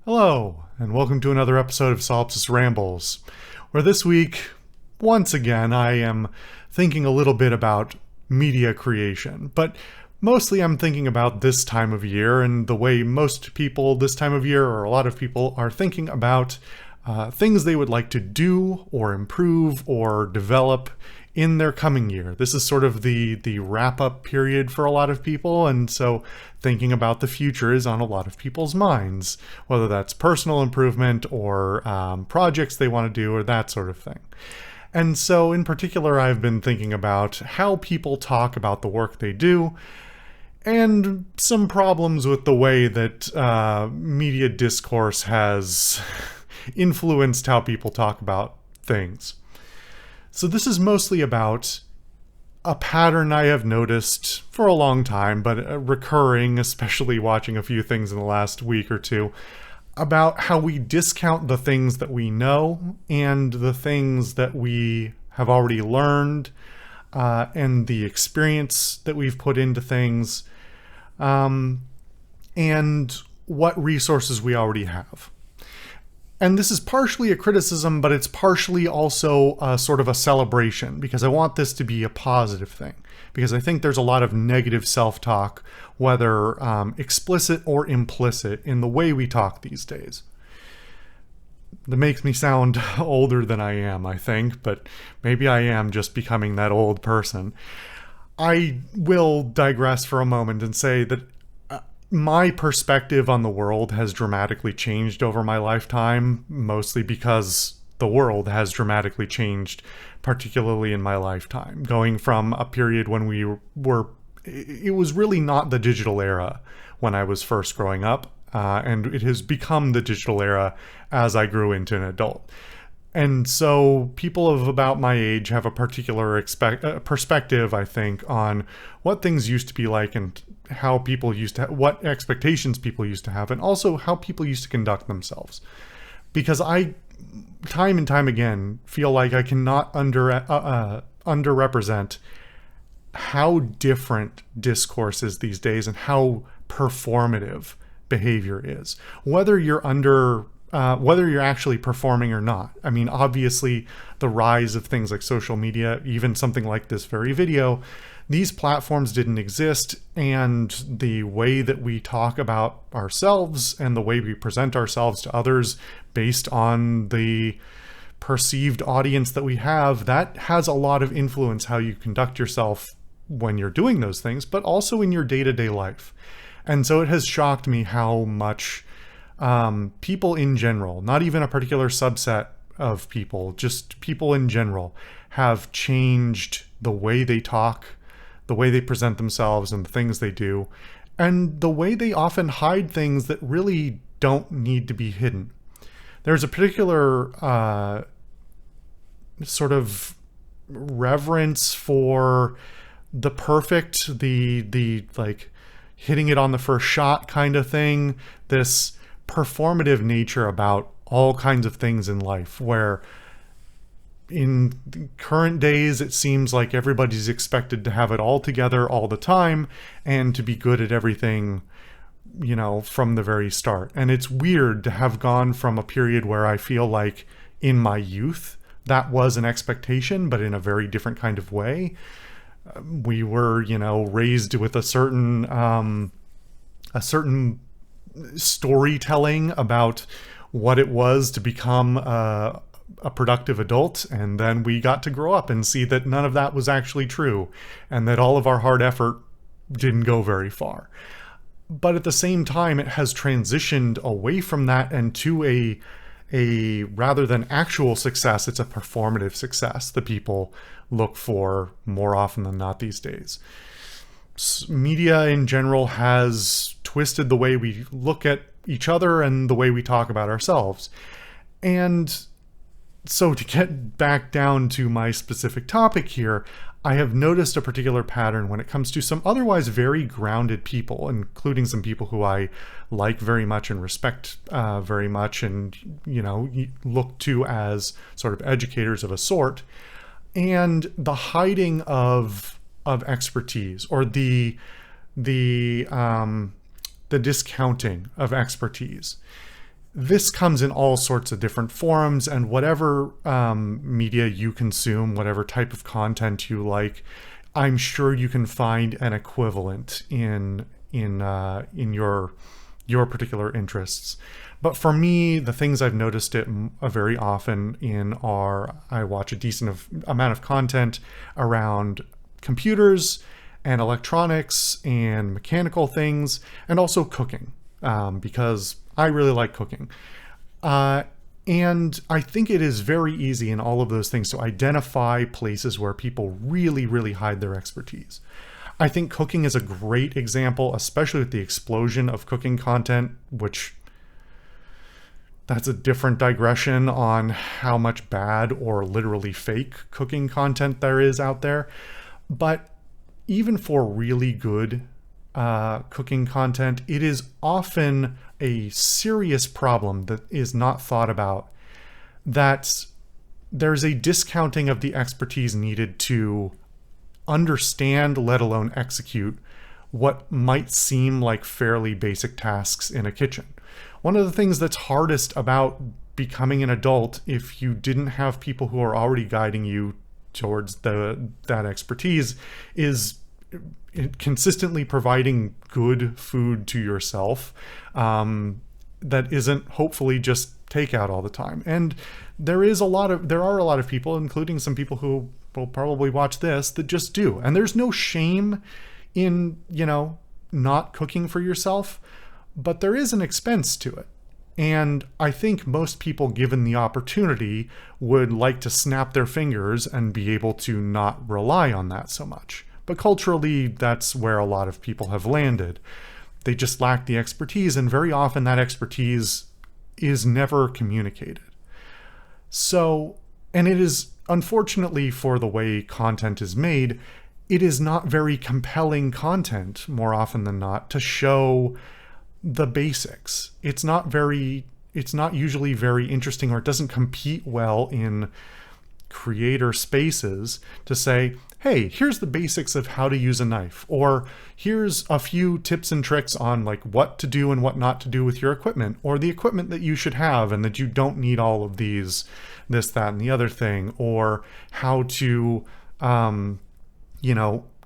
Hello, and welcome to another episode of Solipsist Rambles, where this week, once again, I am thinking a little bit about media creation, but mostly I'm thinking about this time of year and the way most people this time of year, or a lot of people, are thinking about things they would like to do or improve or develop in their coming year. This is sort of the wrap-up period for a lot of people, and so thinking about the future is on a lot of people's minds, whether that's personal improvement or projects they want to do or that sort of thing. And so in particular, I've been thinking about how people talk about the work they do and some problems with the way that media discourse has influenced how people talk about things. So this is mostly about a pattern I have noticed for a long time, but recurring, especially watching a few things in the last week or two, about how we discount the things that we know and the things that we have already learned, and the experience that we've put into things, and what resources we already have. And this is partially a criticism, but it's partially also sort of a celebration, because I want this to be a positive thing. Because I think there's a lot of negative self-talk, whether explicit or implicit, in the way we talk these days. That makes me sound older than I am, I think, but maybe I am just becoming that old person. I will digress for a moment and say that my perspective on the world has dramatically changed over my lifetime, mostly because the world has dramatically changed, particularly in my lifetime. Going from a period when it was really not the digital era when I was first growing up, and it has become the digital era as I grew into an adult. And so people of about my age have a particular perspective, I think, on what things used to be like and how people used to what expectations people used to have, and also how people used to conduct themselves. Because I, time and time again, feel like I cannot underrepresent how different discourse is these days and how performative behavior is. Whether you're actually performing or not. I mean, obviously, the rise of things like social media, even something like this very video, these platforms didn't exist, and the way that we talk about ourselves and the way we present ourselves to others based on the perceived audience that we have, that has a lot of influence how you conduct yourself when you're doing those things, but also in your day-to-day life. And so it has shocked me how much people in general, not even a particular subset of people, just people in general, have changed the way they talk, the way they present themselves and the things they do, and the way they often hide things that really don't need to be hidden. There's a particular sort of reverence for the perfect, the like hitting it on the first shot kind of thing, this performative nature about all kinds of things in life, where in current days it seems like everybody's expected to have it all together all the time and to be good at everything, from the very start. And it's weird to have gone from a period where I feel like in my youth that was an expectation, but in a very different kind of way. We were, raised with a certain storytelling about what it was to become a productive adult, and then we got to grow up and see that none of that was actually true, and that all of our hard effort didn't go very far. But at the same time, it has transitioned away from that and to a rather than actual success, it's a performative success that people look for more often than not these days. Media in general has twisted the way we look at each other and the way we talk about ourselves. And so to get back down to my specific topic here, I have noticed a particular pattern when it comes to some otherwise very grounded people, including some people who I like very much and respect very much and, look to as sort of educators of a sort, and the hiding of expertise, or the discounting of expertise. this comes in all sorts of different forms, and whatever media you consume, whatever type of content you like, I'm sure you can find an equivalent in your particular interests. But for me, the things I've noticed it very often in are I watch a decent amount of content around computers and electronics and mechanical things, and also cooking, because I really like cooking. And I think it is very easy in all of those things to identify places where people really, really hide their expertise. I think cooking is a great example, especially with the explosion of cooking content, which that's a different digression on how much bad or literally fake cooking content there is out there. But even for really good cooking content, it is often a serious problem that is not thought about, that there's a discounting of the expertise needed to understand, let alone execute, what might seem like fairly basic tasks in a kitchen. One of the things that's hardest about becoming an adult, if you didn't have people who are already guiding you towards that expertise, is consistently providing good food to yourself that isn't hopefully just takeout all the time. And there are a lot of people, including some people who will probably watch this, that just do. And there's no shame in, not cooking for yourself, but there is an expense to it. And I think most people, given the opportunity, would like to snap their fingers and be able to not rely on that so much. But culturally, that's where a lot of people have landed. They just lack the expertise, and very often that expertise is never communicated. So, and it is, unfortunately, for the way content is made, it is not very compelling content, more often than not, to show the basics. It's not usually very interesting, or it doesn't compete well in creator spaces to say, hey, here's the basics of how to use a knife, or here's a few tips and tricks on like what to do and what not to do with your equipment, or the equipment that you should have and that you don't need all of this, that, and the other thing, or how to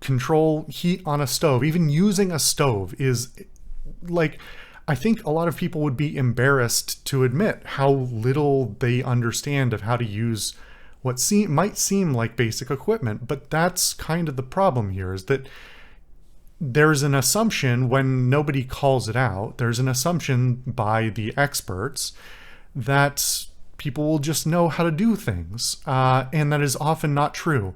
control heat on a stove. Even using a stove is like, I think a lot of people would be embarrassed to admit how little they understand of how to use what might seem like basic equipment. But that's kind of the problem here, is that there's an assumption when nobody calls it out, there's an assumption by the experts that people will just know how to do things. And that is often not true.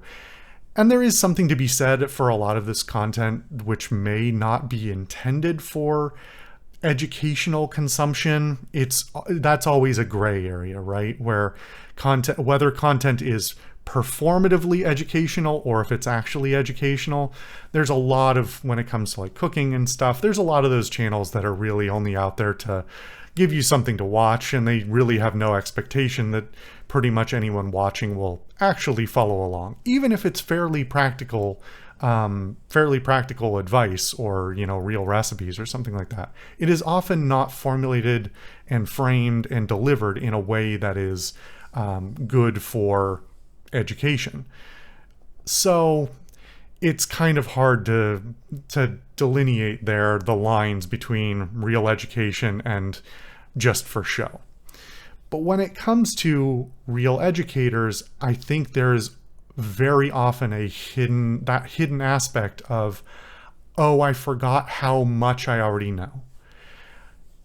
And there is something to be said for a lot of this content which may not be intended for educational consumption. That's always a gray area, right? Where whether content is performatively educational or if it's actually educational. There's a lot of, when it comes to like cooking and stuff, there's a lot of those channels that are really only out there to give you something to watch, and they really have no expectation that pretty much anyone watching will actually follow along, even if it's fairly practical advice or, real recipes or something like that. It is often not formulated and framed and delivered in a way that is good for education. So it's kind of hard to delineate the lines between real education and just for show. But when it comes to real educators, I think there's very often that hidden aspect of, oh, I forgot how much I already know.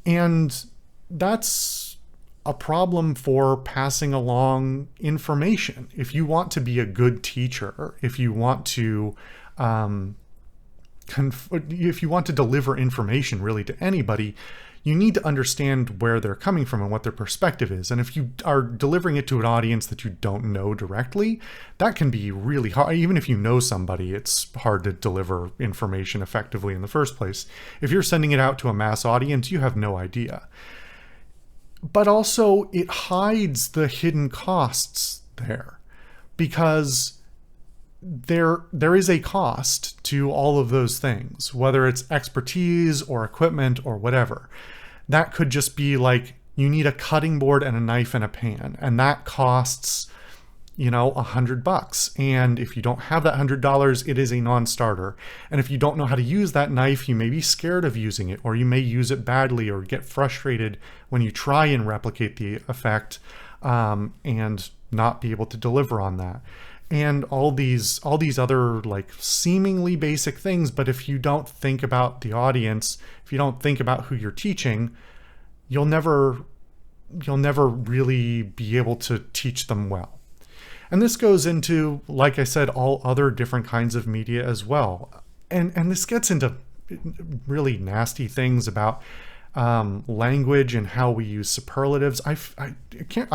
And that's a problem for passing along information. If you want to be a good teacher, if you want to deliver information really to anybody, you need to understand where they're coming from and what their perspective is. And if you are delivering it to an audience that you don't know directly, that can be really hard. Even if you know somebody, it's hard to deliver information effectively in the first place. If you're sending it out to a mass audience, you have no idea. But also, it hides the hidden costs there, because there is a cost to all of those things, whether it's expertise or equipment or whatever. That could just be like you need a cutting board and a knife and a pan, and that costs $100. And if you don't have that $100, it is a non-starter. And if you don't know how to use that knife, you may be scared of using it, or you may use it badly or get frustrated when you try and replicate the effect, and not be able to deliver on that. And all these other like seemingly basic things, but if you don't think about the audience, if you don't think about who you're teaching, you'll never really be able to teach them well. And this goes into, like I said, all other different kinds of media as well. And this gets into really nasty things about language and how we use superlatives. I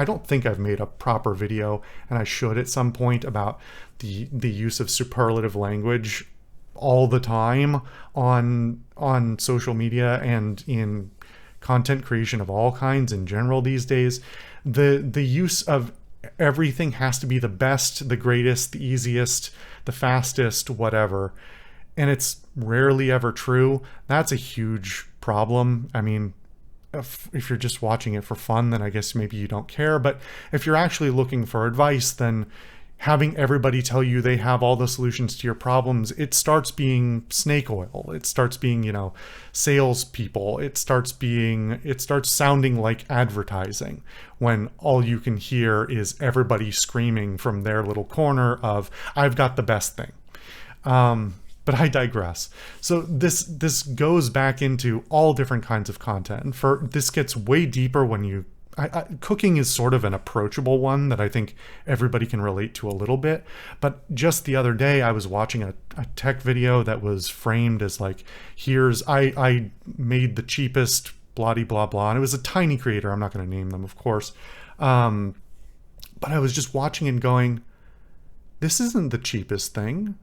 don't think I've made a proper video, and I should at some point, about the use of superlative language all the time on social media and in content creation of all kinds in general these days. The use of everything has to be the best, the greatest, the easiest, the fastest, whatever. And it's rarely ever true. That's a huge problem. I mean, if you're just watching it for fun, then I guess maybe you don't care. But if you're actually looking for advice, then having everybody tell you they have all the solutions to your problems, it starts being snake oil. It starts being, salespeople. It starts sounding like advertising, when all you can hear is everybody screaming from their little corner of, I've got the best thing. But I digress. So this goes back into all different kinds of content. This gets way deeper when cooking is sort of an approachable one that I think everybody can relate to a little bit. But just the other day, I was watching a tech video that was framed as like, I made the cheapest blah blah blah. And it was a tiny creator. I'm not going to name them, of course. But I was just watching and going, this isn't the cheapest thing.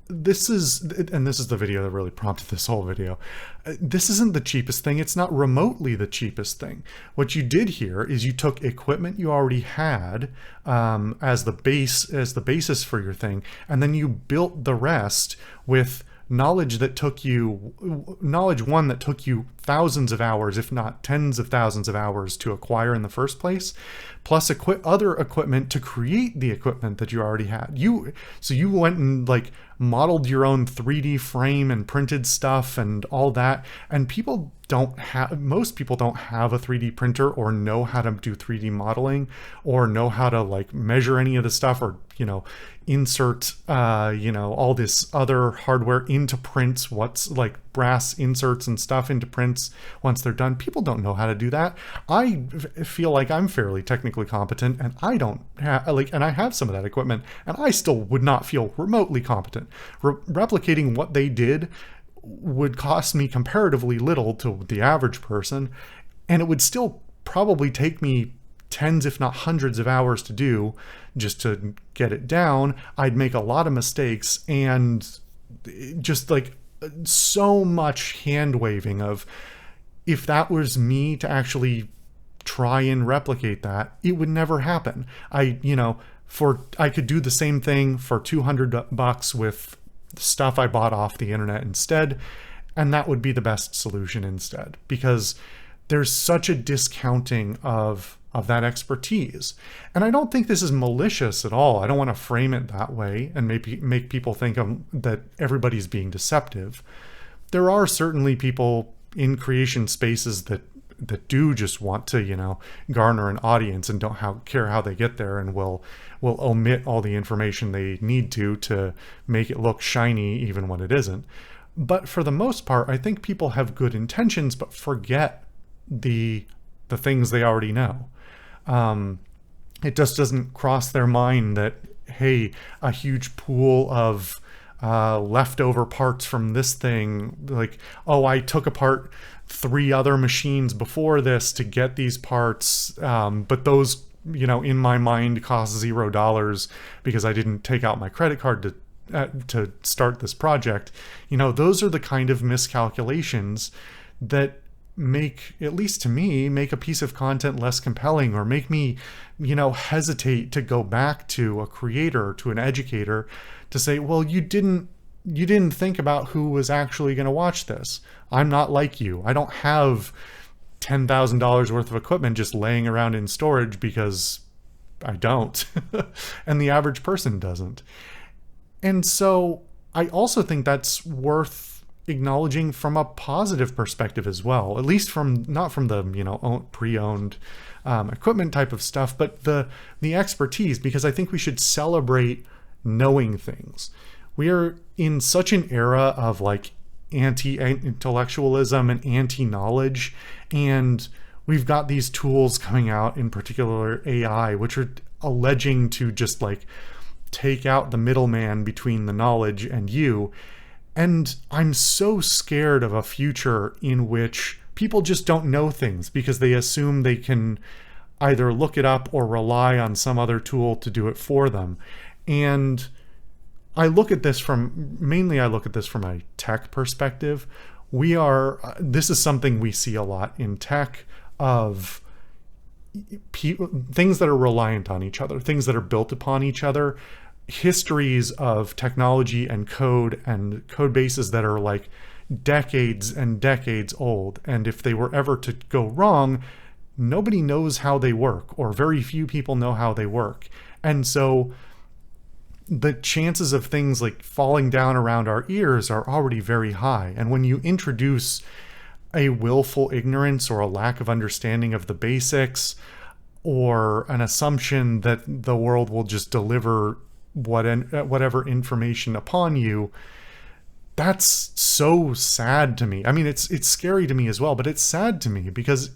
This is the video that really prompted this whole video. This isn't the cheapest thing. It's not remotely the cheapest thing. What you did here is you took equipment you already had as the basis for your thing, and then you built the rest with knowledge that took you thousands of hours, if not tens of thousands of hours, to acquire in the first place, plus other equipment to create the equipment that you already had. So you went and like modeled your own 3D frame and printed stuff and all that. And most people don't have a 3D printer or know how to do 3D modeling or know how to like measure any of the stuff or, insert, all this other hardware into prints, what's like brass inserts and stuff into prints once they're done. People don't know how to do that. I feel like I'm fairly technically competent, and I don't have and I have some of that equipment, and I still would not feel remotely competent. Replicating what they did would cost me comparatively little to the average person, and it would still probably take me tens, if not hundreds of hours to do just to get it down. I'd make a lot of mistakes, and just like so much hand waving of, if that was me to actually try and replicate that, it would never happen. I could do the same thing for $200 with stuff I bought off the internet instead, and that would be the best solution instead, because there's such a discounting of that expertise. And I don't think this is malicious at all. I don't want to frame it that way and maybe make people think that everybody's being deceptive. There are certainly people in creation spaces that do just want to, garner an audience and don't care how they get there, and will omit all the information they need to make it look shiny even when it isn't. But for the most part, I think people have good intentions but forget the things they already know. It just doesn't cross their mind that, hey, a huge pool of leftover parts from this thing, like, oh, I took apart 3 other machines before this to get these parts, but those, in my mind cost $0 because I didn't take out my credit card to start this project. Those are the kind of miscalculations that at least to me, make a piece of content less compelling, or make me, hesitate to go back to a creator, to an educator, to say, well, you didn't think about who was actually going to watch this. I'm not like you. I don't have $10,000 worth of equipment just laying around in storage because I don't, and the average person doesn't. And so I also think that's worth acknowledging from a positive perspective as well, at least from not from the pre-owned equipment type of stuff, but the expertise, because I think we should celebrate knowing things. We are in such an era of like anti-intellectualism and anti-knowledge, and we've got these tools coming out, in particular AI, which are alleging to just like take out the middleman between the knowledge and you. And I'm so scared of a future in which people just don't know things because they assume they can either look it up or rely on some other tool to do it for them. And I look at this from a tech perspective. This is something we see a lot in tech, of things that are reliant on each other, things that are built upon each other, histories of technology and code bases that are like decades and decades old. And if they were ever to go wrong, nobody knows how they work, or very few people know how they work. And so the chances of things like falling down around our ears are already very high. And when you introduce a willful ignorance or a lack of understanding of the basics, or an assumption that the world will just deliver whatever information upon you, that's so sad to me. I mean, it's scary to me as well, but it's sad to me because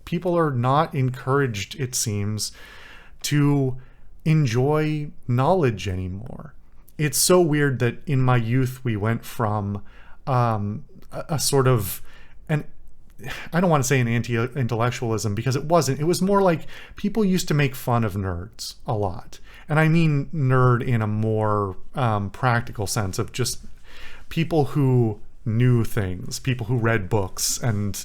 people are not encouraged, it seems, to enjoy knowledge anymore. It's so weird that in my youth we went from a sort of an, I don't want to say an anti-intellectualism, because it wasn't. It was more like people used to make fun of nerds a lot. And I mean nerd in a more practical sense of just people who knew things, people who read books and,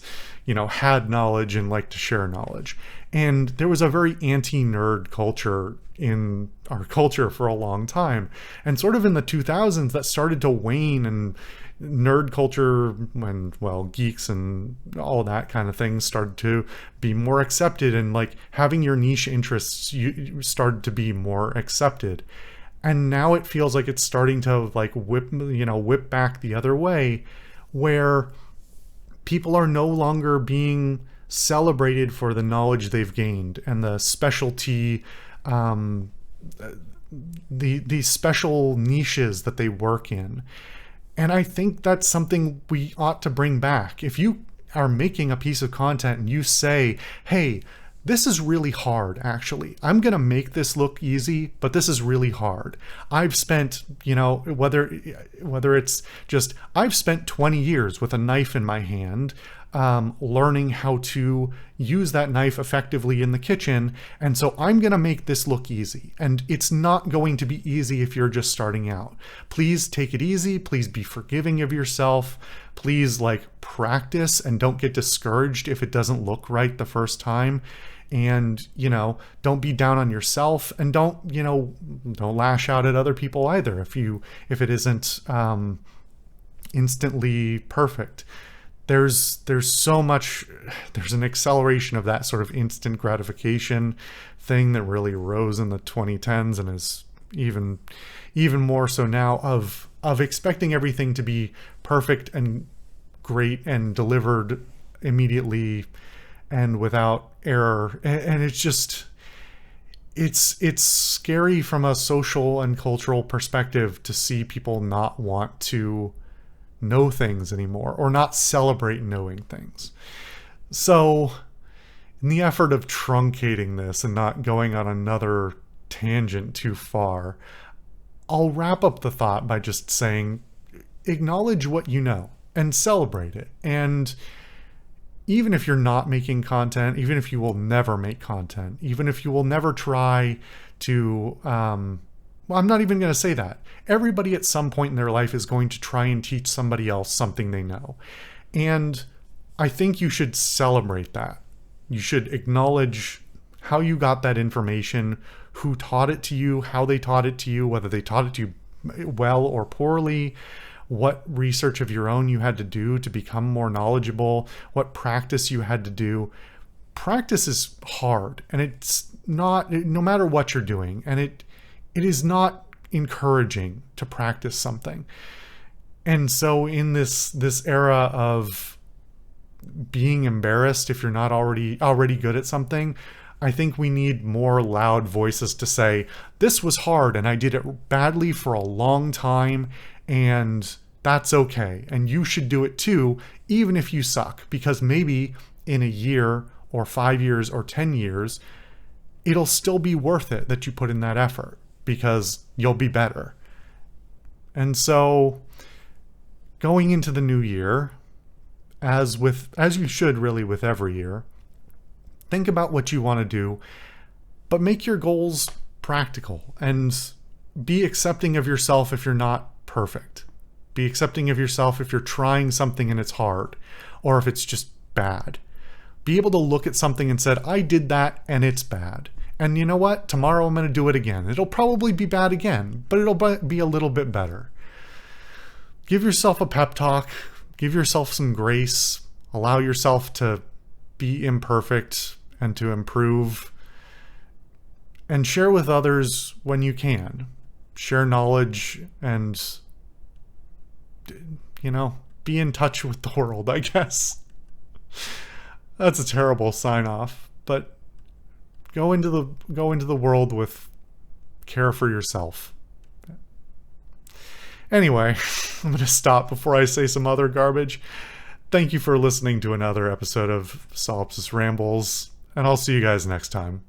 had knowledge and liked to share knowledge. And there was a very anti-nerd culture in our culture for a long time. And sort of in the 2000s, that started to wane, and nerd culture and, well, geeks and all that kind of thing started to be more accepted, and like having your niche interests started to be more accepted. And now it feels like it's starting to like whip back the other way, where people are no longer being celebrated for the knowledge they've gained and the specialty, the special niches that they work in. And I think that's something we ought to bring back. If you are making a piece of content and you say, hey, this is really hard, actually. I'm going to make this look easy, but this is really hard. I've spent, whether it's just, I've spent 20 years with a knife in my hand, learning how to use that knife effectively in the kitchen. And so I'm going to make this look easy. And it's not going to be easy if you're just starting out. Please take it easy. Please be forgiving of yourself. Please practice and don't get discouraged if it doesn't look right the first time. And, don't be down on yourself, and don't lash out at other people either if it isn't instantly perfect. There's so much, there's an acceleration of that sort of instant gratification thing that really rose in the 2010s and is even more so now, of expecting everything to be perfect and great and delivered immediately and without error. And it's just, it's scary from a social and cultural perspective to see people not want to know things anymore, or not celebrate knowing things. So in the effort of truncating this and not going on another tangent too far, I'll wrap up the thought by just saying, acknowledge what you know and celebrate it. And even if you're not making content, even if you will never make content, even if you will never try to, well, I'm not even going to say that. Everybody at some point in their life is going to try and teach somebody else something they know. And I think you should celebrate that. You should acknowledge how you got that information, who taught it to you, how they taught it to you, whether they taught it to you well or poorly, what research of your own you had to do to become more knowledgeable, what practice you had to do. Practice is hard, and it's not, no matter what you're doing, and it is not encouraging to practice something. And so in this era of being embarrassed if you're not already good at something, I think we need more loud voices to say, this was hard and I did it badly for a long time, and that's okay. And you should do it too, even if you suck, because maybe in a year or 5 years or 10 years, it'll still be worth it that you put in that effort because you'll be better. And so going into the new year, as you should really with every year, think about what you want to do, but make your goals practical and be accepting of yourself if you're not perfect. Be accepting of yourself if you're trying something and it's hard, or if it's just bad. Be able to look at something and said, I did that and it's bad. And you know what? Tomorrow I'm going to do it again. It'll probably be bad again, but it'll be a little bit better. Give yourself a pep talk. Give yourself some grace. Allow yourself to be imperfect and to improve. And share with others when you can. Share knowledge and, be in touch with the world, I guess. That's a terrible sign off, but go into the world with care for yourself. Anyway, I'm going to stop before I say some other garbage. Thank you for listening to another episode of Solipsist Rambles, and I'll see you guys next time.